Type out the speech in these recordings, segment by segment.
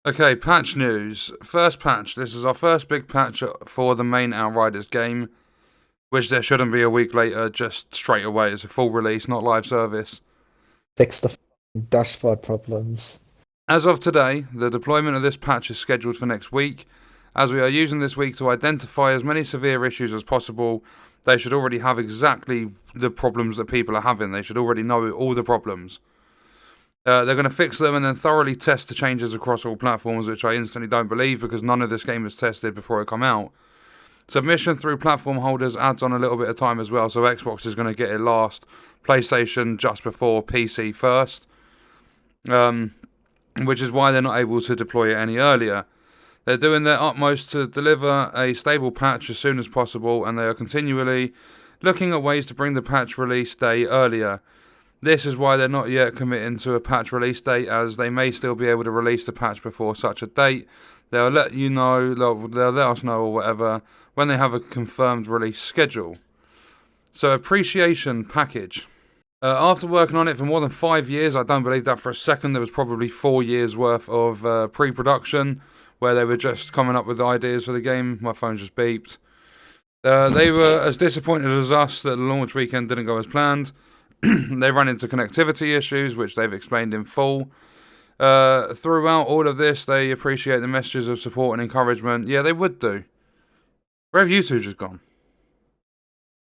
Okay, patch news. First patch. This is our first big patch for the main Outriders game, which there shouldn't be a week later, just straight away. It's a full release, not live service. Fix the dashboard problems. As of today, the deployment of this patch is scheduled for next week. As we are using this week to identify as many severe issues as possible, they should already have exactly the problems that people are having. They should already know all the problems. They're going to fix them and then thoroughly test the changes across all platforms, which I instantly don't believe because none of this game was tested before it come out. Submission through platform holders adds on a little bit of time as well, so Xbox is going to get it last, PlayStation just before PC first, which is why they're not able to deploy it any earlier. They're doing their utmost to deliver a stable patch as soon as possible, and they are continually looking at ways to bring the patch release day earlier. This is why they're not yet committing to a patch release date, as they may still be able to release the patch before such a date. They'll let you know, they'll let us know or whatever, when they have a confirmed release schedule. So, appreciation package. After working on it for more than 5 years, I don't believe that for a second, there was probably 4 years worth of pre-production, where they were just coming up with ideas for the game. My phone just beeped. They were as disappointed as us that the launch weekend didn't go as planned. They ran into connectivity issues, which they've explained in full. Throughout all of this, they appreciate the messages of support and encouragement. Yeah, they would do. Where have you two just gone?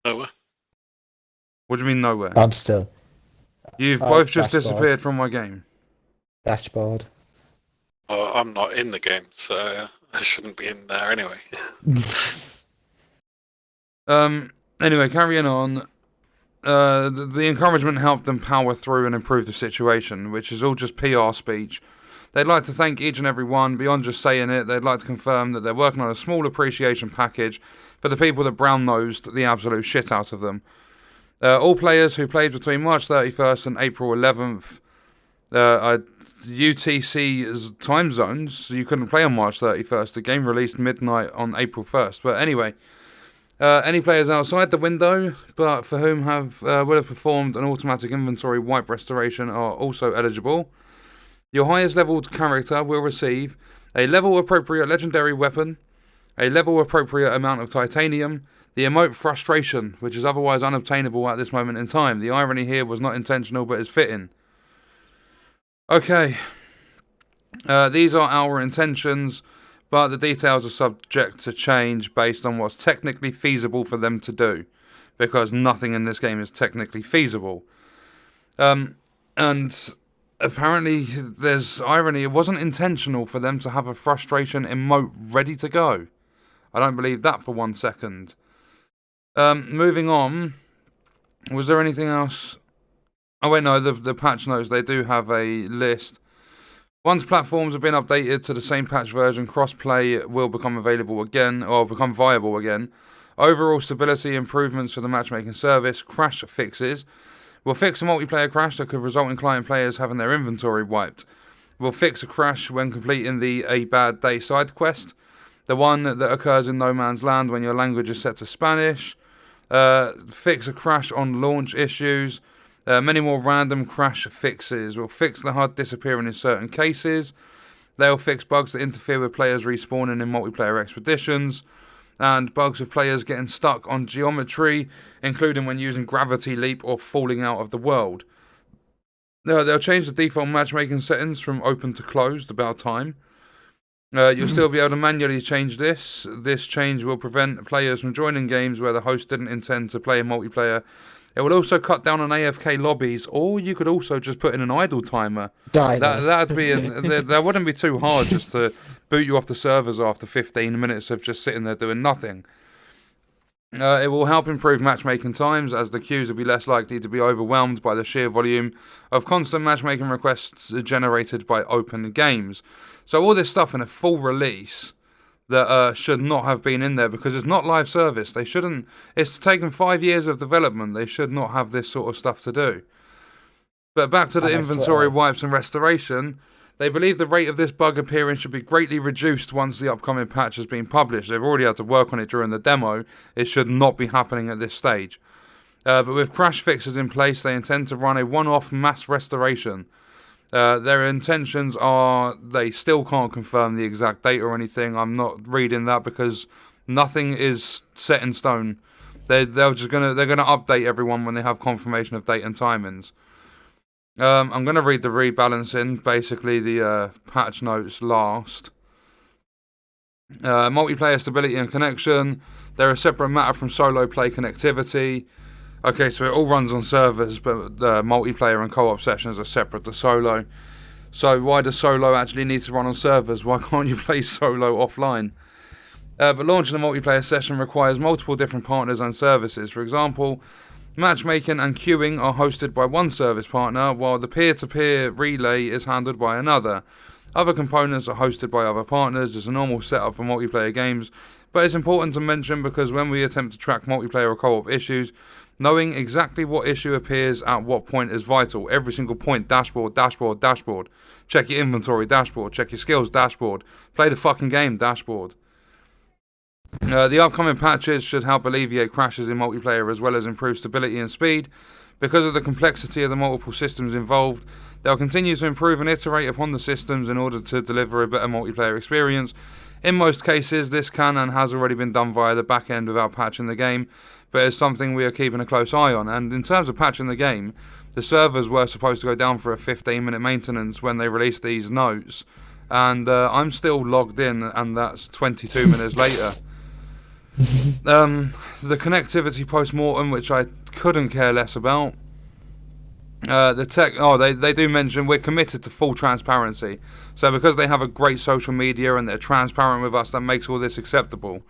Nowhere. What do you mean nowhere? I'm still. You've both just dashboard. disappeared from my game. Dashboard. I'm not in the game, so I shouldn't be in there anyway. Anyway, carrying on. The encouragement helped them power through and improve the situation, which is all just PR speech. They'd like to thank each and every one. Beyond just saying it, they'd like to confirm that they're working on a small appreciation package for the people that brown-nosed the absolute shit out of them. All players who played between March 31st and April 11th are UTC's time zones, so you couldn't play on March 31st. The game released midnight on April 1st. But anyway, any players outside the window, but for whom will have performed an automatic inventory wipe restoration are also eligible. Your highest leveled character will receive a level appropriate legendary weapon, a level appropriate amount of titanium, the emote frustration, which is otherwise unobtainable at this moment in time. The irony here was not intentional but is fitting. Okay, these are our intentions, but the details are subject to change based on what's technically feasible for them to do, because nothing in this game is technically feasible. And apparently there's irony. It wasn't intentional for them to have a frustration emote ready to go. I don't believe that for 1 second. Moving on. Was there anything else? Oh wait, no, the patch notes, they do have a list. Once platforms have been updated to the same patch version, crossplay will become available again, or become viable again. Overall stability improvements for the matchmaking service. Crash fixes. We'll fix a multiplayer crash that could result in client players having their inventory wiped. We'll fix a crash when completing the A Bad Day side quest. The one that occurs in No Man's Land when your language is set to Spanish. Fix a crash on launch issues. Many more random crash fixes. We'll fix the HUD disappearing in certain cases. They'll fix bugs that interfere with players respawning in multiplayer expeditions. And bugs of players getting stuck on geometry, including when using gravity leap or falling out of the world. They'll change the default matchmaking settings from open to closed, about time. You'll still be able to manually change this. This change will prevent players from joining games where the host didn't intend to play in multiplayer. It will also cut down on AFK lobbies, or you could also just put in an idle timer. That wouldn't be too hard, just to boot you off the servers after 15 minutes of just sitting there doing nothing. It will help improve matchmaking times, as the queues will be less likely to be overwhelmed by the sheer volume of constant matchmaking requests generated by open games. So all this stuff in a full release that should not have been in there, because it's not live service. They shouldn't. It's taken 5 years of development. They should not have this sort of stuff to do. But back to the inventory wipes and restoration. They believe the rate of this bug appearing should be greatly reduced once the upcoming patch has been published. They've already had to work on it during the demo. It should not be happening at this stage. But with crash fixes in place, they intend to run a one-off mass restoration. Their intentions are they still can't confirm the exact date or anything. I'm not reading that because nothing is set in stone. They're gonna update everyone when they have confirmation of date and timings. I'm gonna read the rebalancing, basically the patch notes last. Multiplayer stability and connection. They're a separate matter from solo play connectivity. Okay, so it all runs on servers, but the multiplayer and co-op sessions are separate to solo. So why does solo actually need to run on servers? Why can't you play solo offline? But launching a multiplayer session requires multiple different partners and services. For example, matchmaking and queuing are hosted by one service partner, while the peer-to-peer relay is handled by another. Other components are hosted by other partners. It's a normal setup for multiplayer games, but it's important to mention because when we attempt to track multiplayer or co-op issues, knowing exactly what issue appears at what point is vital. Every single point, dashboard, dashboard, dashboard. Check your inventory, dashboard. Check your skills, dashboard. Play the fucking game, dashboard. The upcoming patches should help alleviate crashes in multiplayer as well as improve stability and speed. Because of the complexity of the multiple systems involved, they'll continue to improve and iterate upon the systems in order to deliver a better multiplayer experience. In most cases, this can and has already been done via the back end without patching the game, but it's something we are keeping a close eye on. And in terms of patching the game, the servers were supposed to go down for a 15-minute maintenance when they released these notes, and I'm still logged in, and that's 22 minutes later. The connectivity post-mortem, which I couldn't care less about. The tech, they do mention we're committed to full transparency. So because they have a great social media and they're transparent with us, that makes all this acceptable.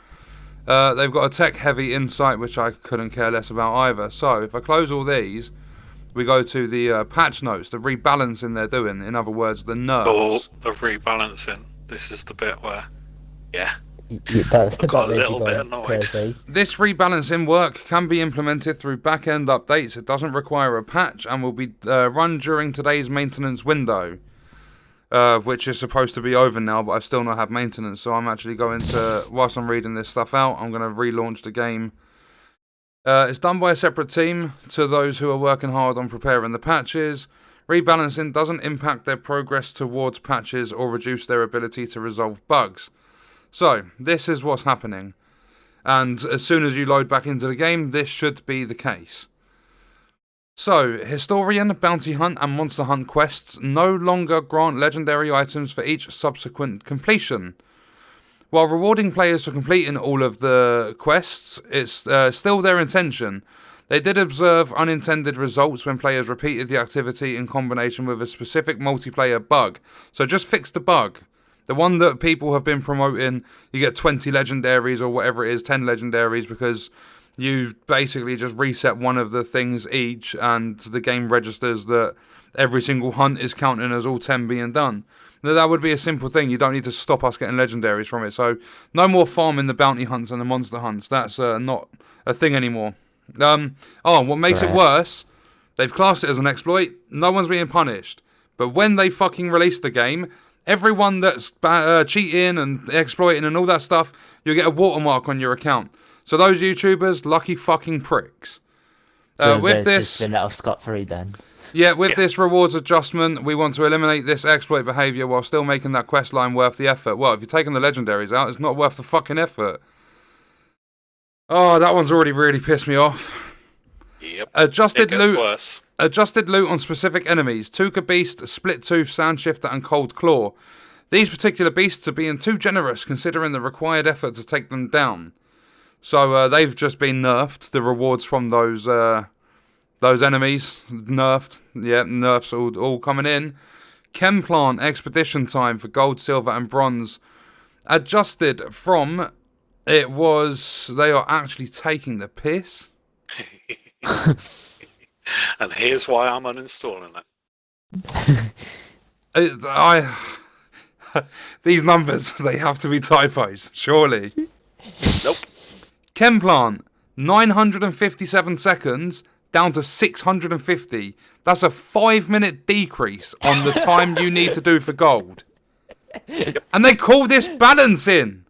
They've got a tech-heavy insight, which I couldn't care less about either. So if I close all these, we go to the patch notes, the rebalancing they're doing. In other words, the nerfs. Oh, the rebalancing. This is the bit where, yeah. That got a made little you bit go annoyed. crazy. This rebalancing work can be implemented through back-end updates. It doesn't require a patch and will be run during today's maintenance window, which is supposed to be over now, but I still not have maintenance. So I'm actually going to, whilst I'm reading this stuff out, I'm going to relaunch the game. It's done by a separate team to those who are working hard on preparing the patches. Rebalancing doesn't impact their progress towards patches or reduce their ability to resolve bugs. So, this is what's happening. And as soon as you load back into the game, this should be the case. So, Historian, Bounty Hunt and Monster Hunt quests no longer grant legendary items for each subsequent completion. While rewarding players for completing all of the quests, it's still their intention. They did observe unintended results when players repeated the activity in combination with a specific multiplayer bug. So just fix the bug. The one that people have been promoting, you get 20 legendaries or whatever it is, 10 legendaries, because you basically just reset one of the things each and the game registers that every single hunt is counting as all 10 being done. Now, that would be a simple thing. You don't need to stop us getting legendaries from it. So no more farming the bounty hunts and the monster hunts. That's not a thing anymore. What makes it worse, they've classed it as an exploit. No one's being punished. But when they fucking release the game, everyone that's cheating and exploiting and all that stuff, you'll get a watermark on your account. So those YouTubers, lucky fucking pricks. So with they've this, just been let off scot-free then. Yeah, with this rewards adjustment, we want to eliminate this exploit behaviour while still making that quest line worth the effort. Well, if you're taking the legendaries out, it's not worth the fucking effort. Oh, that one's already really pissed me off. Yep. Adjusted It gets loot. worse. Adjusted loot on specific enemies. Tuka Beast, Split Tooth, Soundshifter and Cold Claw. These particular beasts are being too generous considering the required effort to take them down. So they've just been nerfed. The rewards from those enemies nerfed. Yeah, nerfs all coming in. Chem Plant Expedition time for gold, silver and bronze. Adjusted from, it was, they are actually taking the piss. And here's why I'm uninstalling it. These numbers, they have to be typos, surely. Nope. Chem Plant, 957 seconds down to 650. That's a 5-minute decrease on the time you need to do for gold. And they call this balancing.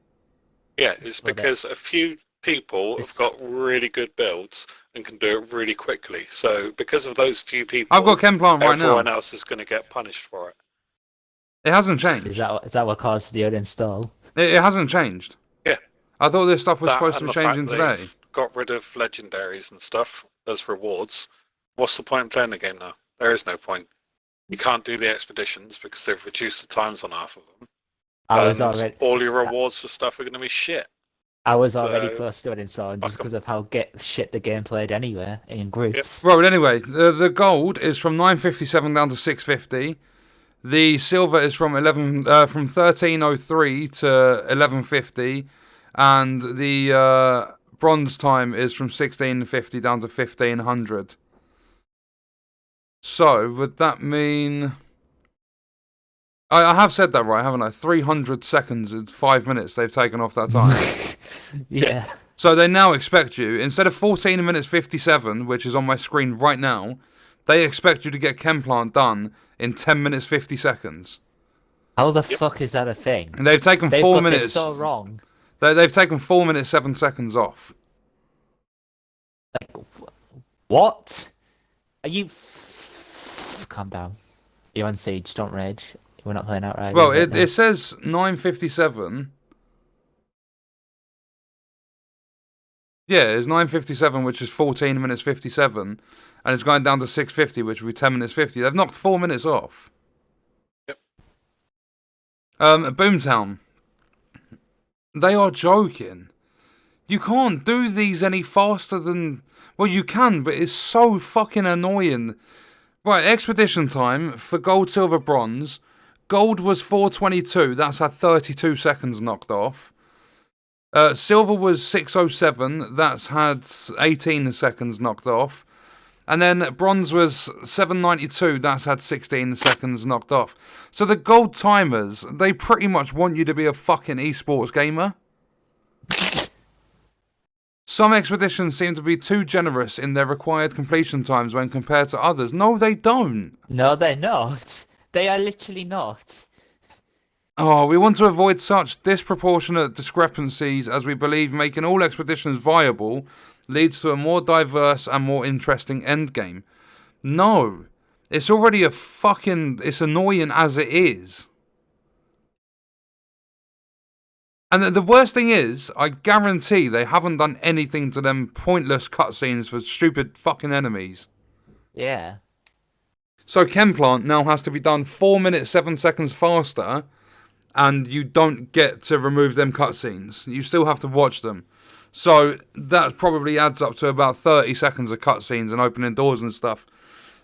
Yeah, it's because a few people have got really good builds, and can do it really quickly. So because of those few people, I've got Chemplant right now. everyone else is going to get punished for it. It hasn't changed. Is that what caused the uninstall? It hasn't changed. Yeah. I thought this stuff was That supposed to and be the fact changing they've today. Got rid of legendaries and stuff as rewards. What's the point in playing the game now? There is no point. You can't do the expeditions because they've reduced the times on half of them. All your rewards for stuff are going to be shit. I was already close to uninstalling just because of how shit the game played anyway in groups. Right, but anyway, the gold is from 957 down to 650. The silver is from 1303 to 1150, and the bronze time is from 1650 down to 1500. So would that mean? I have said that right, haven't I? 300 seconds and 5 minutes they've taken off that time. Yeah. So they now expect you, instead of 14 minutes 57, which is on my screen right now, they expect you to get Chemplant done in 10 minutes 50 seconds. How the fuck is that a thing? And they've taken 4 minutes. This so wrong. They've taken 4 minutes 7 seconds off. Like, what? Are you? Calm down. You're on Siege. Don't rage. We're not playing Outriders. Well, it says 9:57. Yeah, it's 9:57, which is 14 minutes 57, and it's going down to 6:50, which would be 10 minutes 50. They've knocked 4 minutes off. Yep. Boomtown. They are joking. You can't do these any faster than... Well, you can, but it's so fucking annoying. Right, expedition time for gold, silver, bronze. Gold was 4:22. That's had 32 seconds knocked off. Silver was 6:07. That's had 18 seconds knocked off. And then bronze was 7:92. That's had 16 seconds knocked off. So the gold timers, they pretty much want you to be a fucking esports gamer. Some expeditions seem to be too generous in their required completion times when compared to others. No, they don't. No, they're not. They are literally not. Oh, we want to avoid such disproportionate discrepancies as we believe making all expeditions viable leads to a more diverse and more interesting endgame. No. It's already it's annoying as it is. And the worst thing is, I guarantee they haven't done anything to them pointless cutscenes for stupid fucking enemies. Yeah. So Chemplant now has to be done 4 minutes 7 seconds faster, and you don't get to remove them cutscenes. You still have to watch them. So that probably adds up to about 30 seconds of cutscenes and opening doors and stuff.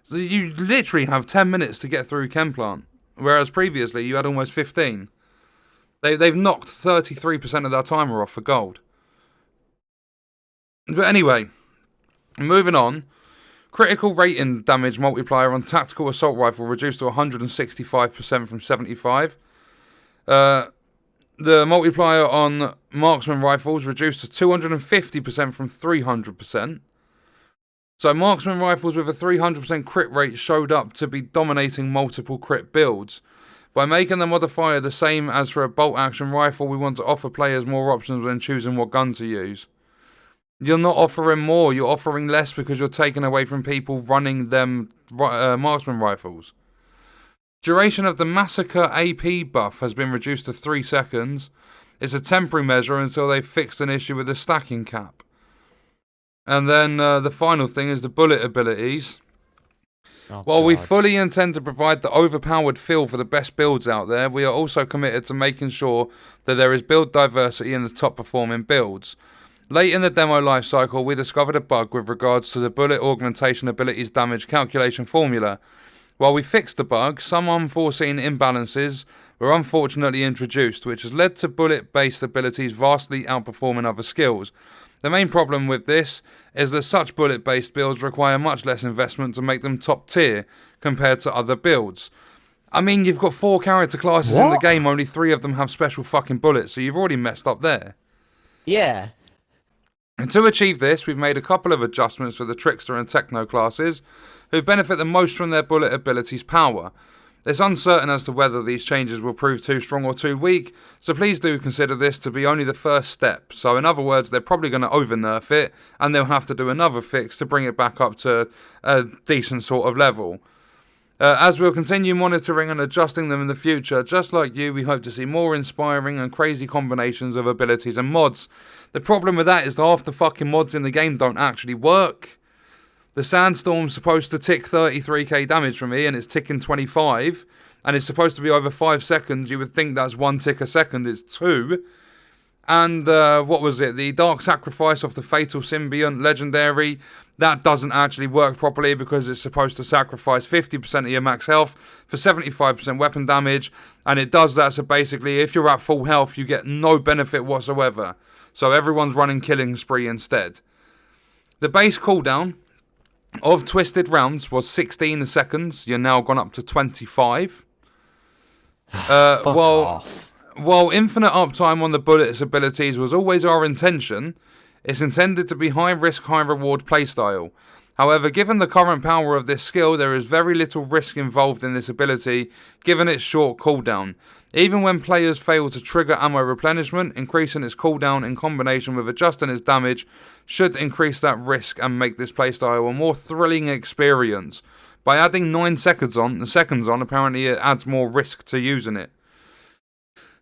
So you literally have 10 minutes to get through Chemplant, whereas previously you had almost 15. They've knocked 33% of their timer off for gold. But anyway, moving on. Critical rating damage multiplier on tactical assault rifle reduced to 165% from 75. The multiplier on marksman rifles reduced to 250% from 300%. So marksman rifles with a 300% crit rate showed up to be dominating multiple crit builds. By making the modifier the same as for a bolt action rifle, we want to offer players more options when choosing what gun to use. You're not offering more, you're offering less because you're taking away from people running them marksman rifles. Duration of the Massacre AP buff has been reduced to 3 seconds. It's a temporary measure until they've fixed an issue with the stacking cap. And then the final thing is the bullet abilities. While we fully intend to provide the overpowered feel for the best builds out there, we are also committed to making sure that there is build diversity in the top performing builds. Late in the demo lifecycle, we discovered a bug with regards to the bullet augmentation abilities damage calculation formula. While we fixed the bug, some unforeseen imbalances were unfortunately introduced, which has led to bullet-based abilities vastly outperforming other skills. The main problem with this is that such bullet-based builds require much less investment to make them top tier compared to other builds. I mean, you've got 4 character classes in the game, only 3 of them have special fucking bullets, so you've already messed up there. Yeah. And to achieve this, we've made a couple of adjustments for the Trickster and Techno classes, who benefit the most from their bullet abilities' power. It's uncertain as to whether these changes will prove too strong or too weak, so please do consider this to be only the first step. So in other words, they're probably going to over-nerf it, and they'll have to do another fix to bring it back up to a decent sort of level. As we'll continue monitoring and adjusting them in the future, just like you, we hope to see more inspiring and crazy combinations of abilities and mods. The problem with that is that half the fucking mods in the game don't actually work. The Sandstorm's supposed to tick 33k damage from me, and it's ticking 25, and it's supposed to be over 5 seconds. You would think that's 1 tick a second, it's 2. And what was it? The Dark Sacrifice of the Fatal Symbiont Legendary, that doesn't actually work properly because it's supposed to sacrifice 50% of your max health for 75% weapon damage, and it does that, so basically if you're at full health you get no benefit whatsoever. So everyone's running killing spree instead. The base cooldown of Twisted Rounds was 16 seconds. You're now gone up to 25. While infinite uptime on the bullet's abilities was always our intention, it's intended to be high risk, high reward playstyle. However, given the current power of this skill, there is very little risk involved in this ability, given its short cooldown. Even when players fail to trigger ammo replenishment, increasing its cooldown in combination with adjusting its damage should increase that risk and make this playstyle a more thrilling experience. By adding 9 seconds on, apparently it adds more risk to using it.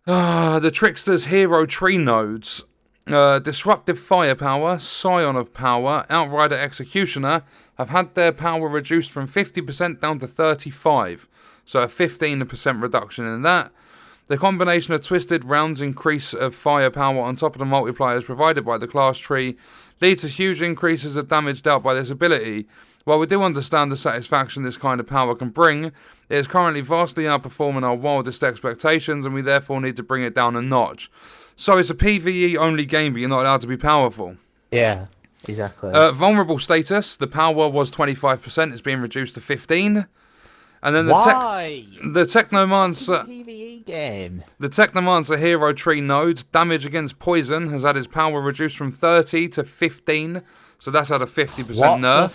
The Trickster's Hero Tree Nodes. Disruptive Firepower, Scion of Power, Outrider Executioner have had their power reduced from 50% down to 35%, so a 15% reduction in that. The combination of Twisted Rounds increase of firepower on top of the multipliers provided by the class tree leads to huge increases of damage dealt by this ability. While we do understand the satisfaction this kind of power can bring, it is currently vastly outperforming our wildest expectations, and we therefore need to bring it down a notch. So it's a PvE only game, but you're not allowed to be powerful. Yeah, exactly. Vulnerable status, the power was 25%, it's being reduced to 15%. And then the Technomancer PvE game. The Technomancer Hero Tree Node, damage against poison, has had its power reduced from 30 to 15, so that's had a 50% nerf. What the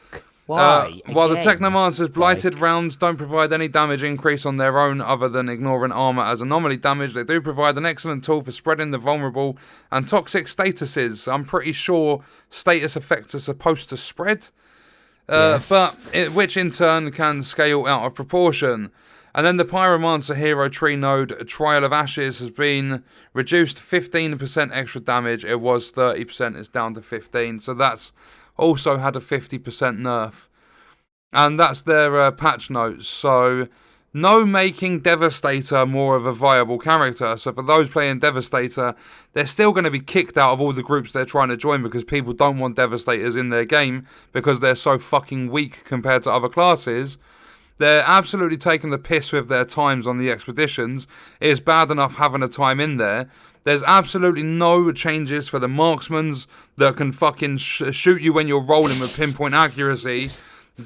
fuck? Why? While the Technomancer's Blighted Rounds don't provide any damage increase on their own other than ignoring armor as anomaly damage, they do provide an excellent tool for spreading the vulnerable and toxic statuses. I'm pretty sure status effects are supposed to spread, which in turn can scale out of proportion. And then the Pyromancer Hero Tree Node, Trial of Ashes, has been reduced 15% extra damage. It was 30%, it's down to 15%, so that's also had a 50% nerf. And that's their patch notes. So, no making Devastator more of a viable character. So for those playing Devastator, they're still going to be kicked out of all the groups they're trying to join because people don't want Devastators in their game because they're so fucking weak compared to other classes. They're absolutely taking the piss with their times on the expeditions. It is bad enough having a time in there. There's absolutely no changes for the marksmans that can fucking shoot you when you're rolling with pinpoint accuracy,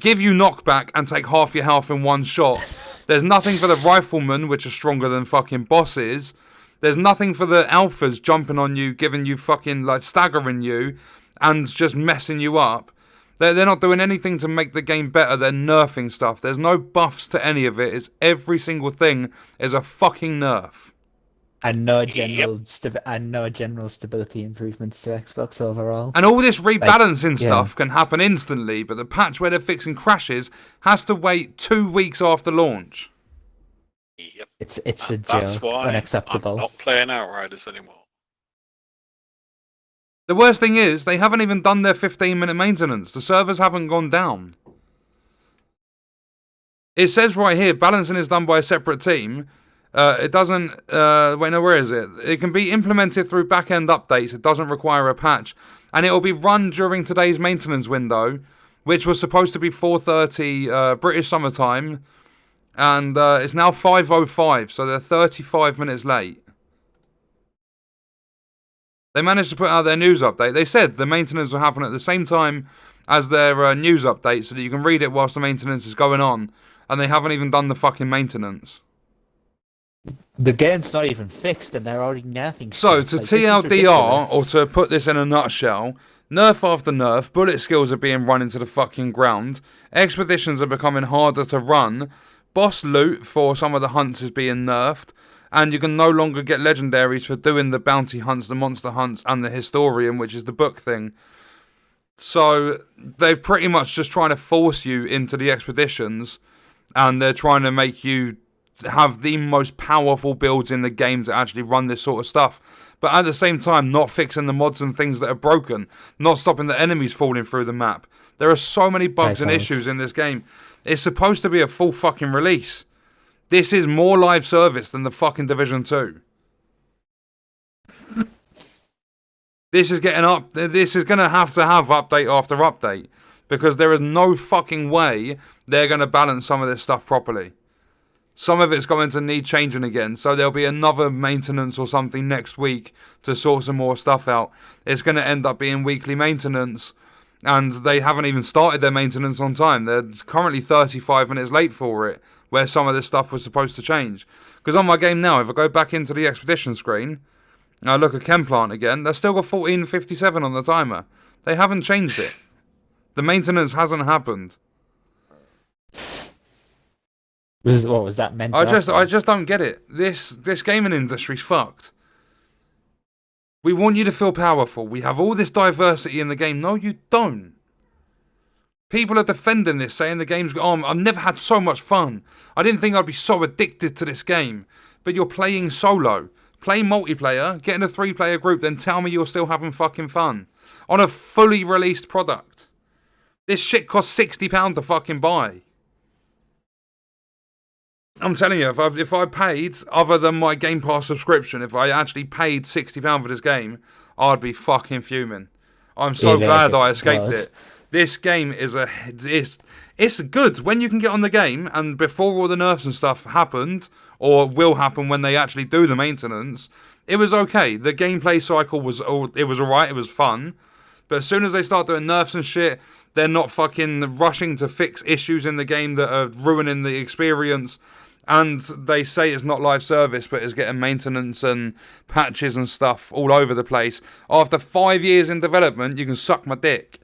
give you knockback and take half your health in one shot. There's nothing for the riflemen, which are stronger than fucking bosses. There's nothing for the alphas jumping on you, giving you fucking, like, staggering you and just messing you up. They're not doing anything to make the game better. They're nerfing stuff. There's no buffs to any of it. It's every single thing is a fucking nerf. And no general stability improvements to Xbox overall. And all this rebalancing stuff can happen instantly, but the patch where they're fixing crashes has to wait 2 weeks after launch. Yep. It's a That's joke. why Unacceptable. I'm not playing Outriders anymore. The worst thing is, they haven't even done their 15-minute maintenance. The servers haven't gone down. It says right here, balancing is done by a separate team. It doesn't... wait, no, where is it? It can be implemented through back-end updates. It doesn't require a patch. And it will be run during today's maintenance window, which was supposed to be 4:30 British summertime. And it's now 5:05, so they're 35 minutes late. They managed to put out their news update. They said the maintenance will happen at the same time as their news update so that you can read it whilst the maintenance is going on. And they haven't even done the fucking maintenance. The game's not even fixed and they're already nerfing. So, to TLDR, or to put this in a nutshell, nerf after nerf, bullet skills are being run into the fucking ground, expeditions are becoming harder to run, boss loot for some of the hunts is being nerfed, and you can no longer get legendaries for doing the bounty hunts, the monster hunts, and the historian, which is the book thing. So they're pretty much just trying to force you into the expeditions, and they're trying to make you have the most powerful builds in the game to actually run this sort of stuff. But at the same time, not fixing the mods and things that are broken, not stopping the enemies falling through the map. There are so many bugs and issues in this game. It's supposed to be a full fucking release. This is more live service than the fucking Division 2. This is getting up. This is going to have update after update, because there is no fucking way they're going to balance some of this stuff properly. Some of it's going to need changing again, so there'll be another maintenance or something next week to sort some more stuff out. It's going to end up being weekly maintenance, and they haven't even started their maintenance on time. They're currently 35 minutes late for it, where some of this stuff was supposed to change. Because on my game now, if I go back into the expedition screen, and I look at Chemplant again, they've still got 14:57 on the timer. They haven't changed it. The maintenance hasn't happened. What was that meant? I just don't get it. This gaming industry's fucked. We want you to feel powerful. We have all this diversity in the game. No, you don't. People are defending this, saying the game's... Oh, I've never had so much fun. I didn't think I'd be so addicted to this game. But you're playing solo. Play multiplayer, get in a 3-player group, then tell me you're still having fucking fun. On a fully released product. This shit costs £60 to fucking buy. I'm telling you, if I paid, other than my Game Pass subscription, if I actually paid £60 for this game, I'd be fucking fuming. I'm so glad I escaped it. This game is it's good when you can get on the game, and before all the nerfs and stuff happened, or will happen when they actually do the maintenance, it was okay. The gameplay cycle was alright, it was fun. But as soon as they start doing nerfs and shit, they're not fucking rushing to fix issues in the game that are ruining the experience. And they say it's not live service, but it's getting maintenance and patches and stuff all over the place. After 5 years in development, you can suck my dick.